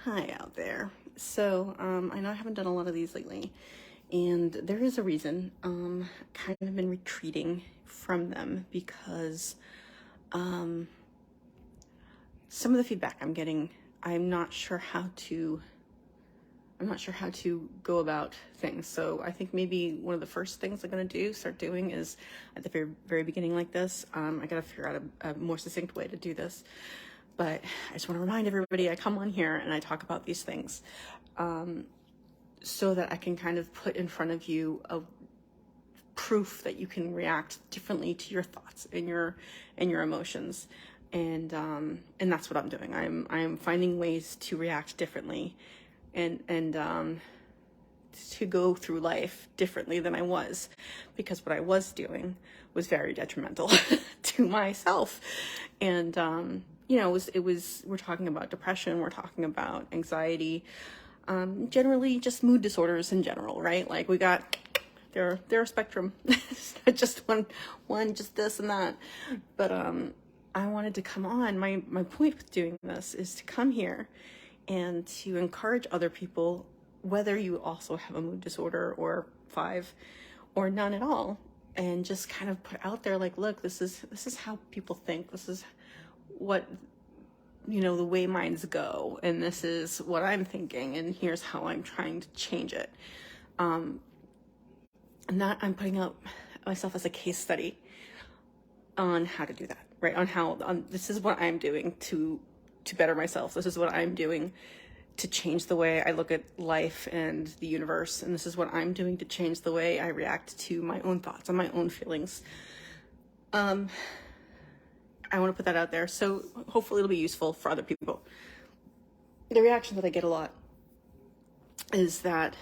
Hi out there. So, I know I haven't done a lot of these lately, and there is a reason. Kind of been retreating from them because some of the feedback I'm getting, I'm not sure how to go about things. So I think maybe one of the first things I'm gonna start doing is at the very beginning like this. I gotta figure out a more succinct way to do this. But I just want to remind everybody I come on here and I talk about these things so that I can kind of put in front of you a proof that you can react differently to your thoughts and your emotions. And that's what I'm doing. I'm finding ways to react differently and to go through life differently than I was, because what I was doing was very detrimental to myself. And we're talking about depression, we're talking about anxiety, generally just mood disorders in general, right? Like they're a spectrum. It's not just one, just this and that. But I wanted to come on. My point with doing this is to come here and to encourage other people, whether you also have a mood disorder or 5 or none at all, and just kind of put out there like, look, this is how people think. This is what, the way minds go, and this is what I'm thinking, and here's how I'm trying to change it. I'm putting out myself as a case study on how to do that, right? On this is what I'm doing to better myself. This is what I'm doing to change the way I look at life and the universe. And this is what I'm doing to change the way I react to my own thoughts and my own feelings. I want to put that out there. So hopefully it'll be useful for other people. The reaction that I get a lot is that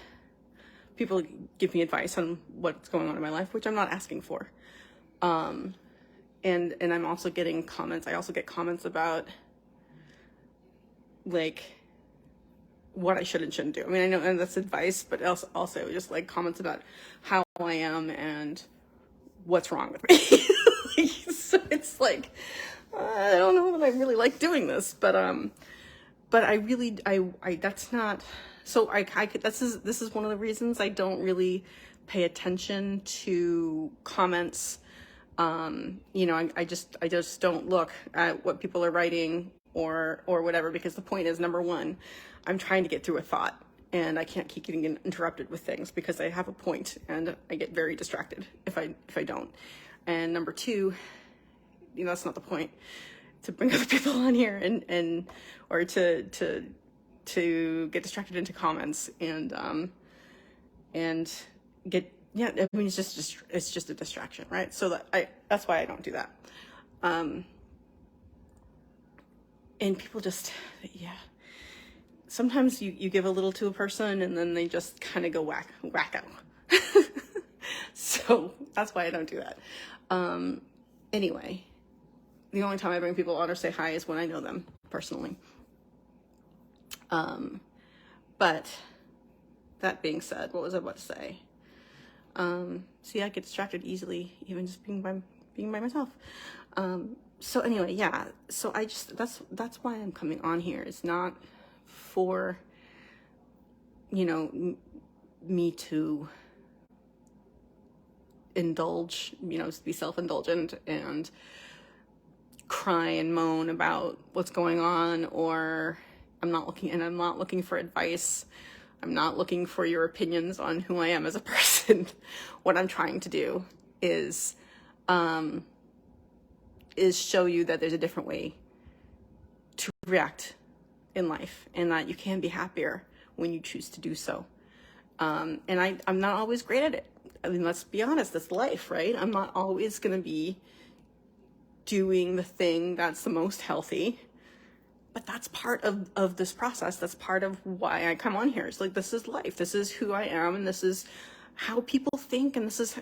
people give me advice on what's going on in my life, which I'm not asking for. And I'm also getting comments. I also get comments about like what I should and shouldn't do. I mean, I know and that's advice, but also just like comments about how I am and what's wrong with me. So it's like, I don't know that I really like doing this, but I really, that's not, so this is one of the reasons I don't really pay attention to comments. I just don't look at what people are writing or whatever, because the point is, number one, I'm trying to get through a thought and I can't keep getting interrupted with things because I have a point and I get very distracted if I don't. And number two, that's not the point, to bring other people on here or to get distracted into comments and get, yeah, I mean, it's just a distraction, right? So that's why I don't do that. And people just, yeah. Sometimes you give a little to a person and then they just kind of go wacko. So that's why I don't do that. Anyway, the only time I bring people on or say hi is when I know them personally. But that being said, what was I about to say? See, I get distracted easily, even just being by myself. So anyway, yeah. So that's why I'm coming on here. It's not for, me to indulge, be self-indulgent and cry and moan about what's going on, or I'm not looking for advice. I'm not looking for your opinions on who I am as a person. What I'm trying to do is show you that there's a different way to react in life, and that you can be happier when you choose to do so. And I'm not always great at it. I mean, let's be honest, that's life, right? I'm not always going to be doing the thing that's the most healthy, but that's part of this process. That's part of why I come on here. It's like, this is life. This is who I am, and this is how people think, and this is,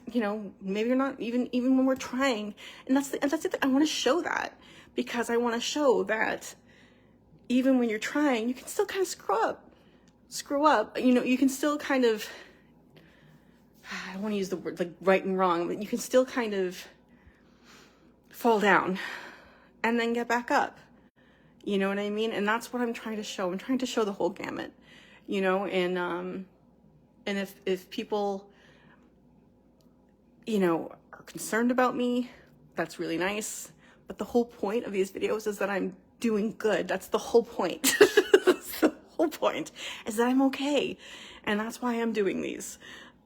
maybe you're not even when we're trying. And that's it. I want to show that, because I want to show that even when you're trying, you can still kind of screw up. You can still kind of, I don't want to use the word like right and wrong, but you can still kind of fall down and then get back up. You know what I mean? And that's what I'm trying to show. I'm trying to show the whole gamut, you know, and if people, you know, are concerned about me, that's really nice. But the whole point of these videos is that I'm doing good. That's the whole point. That's the whole point, is that I'm okay. And that's why I'm doing these.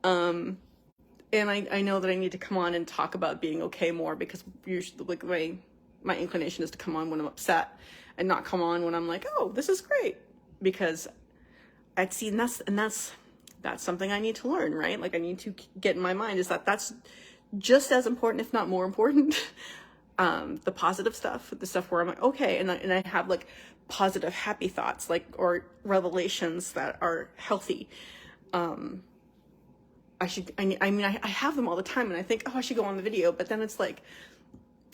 And I know that I need to come on and talk about being okay more, because usually, like, my inclination is to come on when I'm upset and not come on when I'm like, oh, this is great. Because I'd see, and that's something I need to learn, right? Like, I need to get in my mind is that that's just as important, if not more important. The positive stuff, the stuff where I'm like, okay, and I have like positive, happy thoughts, like, or revelations that are healthy. I have them all the time, and I think, oh, I should go on the video, but then it's like,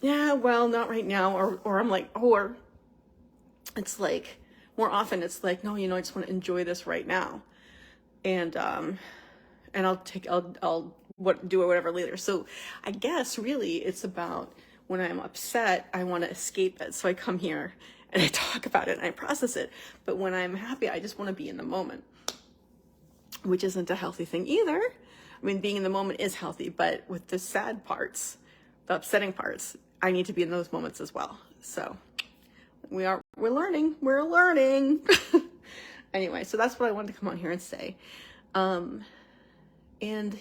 yeah, well, not right now, or I'm like, or it's like, more often it's like, no, you know, I just want to enjoy this right now, and I'll do whatever later. So I guess really it's about, when I'm upset, I want to escape it, so I come here and I talk about it and I process it. But when I'm happy, I just want to be in the moment, which isn't a healthy thing either. I mean, being in the moment is healthy, but with the sad parts, the upsetting parts, I need to be in those moments as well. So we're learning. Anyway, so that's what I wanted to come on here and say. And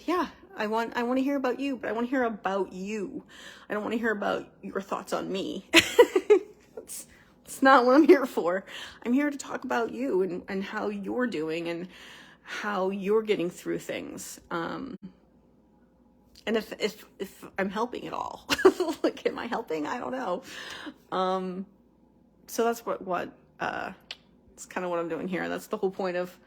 yeah, I want to hear about you, but I want to hear about you. I don't want to hear about your thoughts on me. It's not what I'm here for. I'm here to talk about you and how you're doing and how you're getting through things. And if I'm helping at all, like, am I helping? I don't know. So that's it's kind of what I'm doing here. That's the whole point of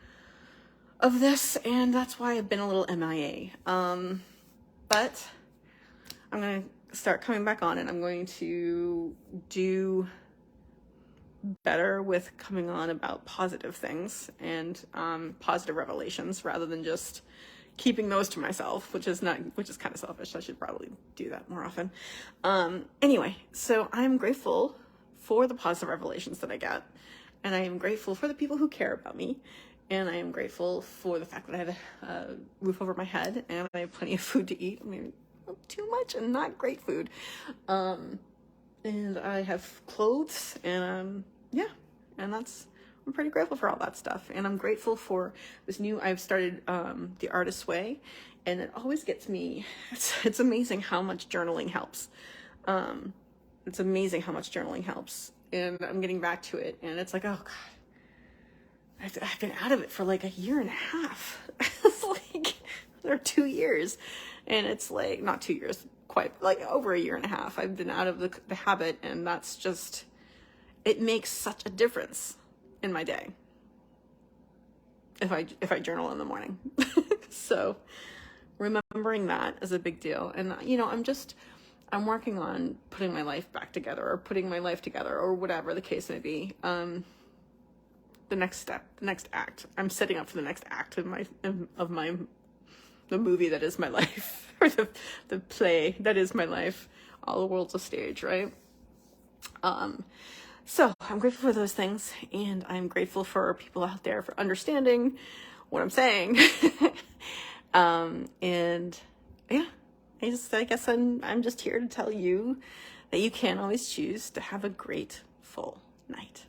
this, and that's why I've been a little MIA. But I'm going to start coming back on, and I'm going to do better with coming on about positive things and positive revelations, rather than just keeping those to myself, which is kind of selfish. I should probably do that more often. Anyway, so I'm grateful for the positive revelations that I get, and I am grateful for the people who care about me, and I am grateful for the fact that I have a roof over my head and I have plenty of food to eat. I mean, not too much and not great food. And I have clothes, and yeah, and I'm pretty grateful for all that stuff. And I'm grateful for this I've started The Artist's Way, and it always gets me. It's amazing how much journaling helps. It's amazing how much journaling helps. And I'm getting back to it, and it's like, oh God, I've been out of it for like a year and a half. It's like, or 2 years, and it's like, not 2 years, quite, like over a year and a half. I've been out of the habit, and that's just, it makes such a difference in my day if I journal in the morning. So remembering that is a big deal. And you know, I'm working on putting my life back together, or putting my life together, or whatever the case may be. The next step, the next act. I'm setting up for the next act of the movie that is my life, or the play that is my life. All the world's a stage, right? So I'm grateful for those things, and I'm grateful for people out there for understanding what I'm saying. And yeah, I guess I'm just here to tell you that you can always choose to have a grateful night.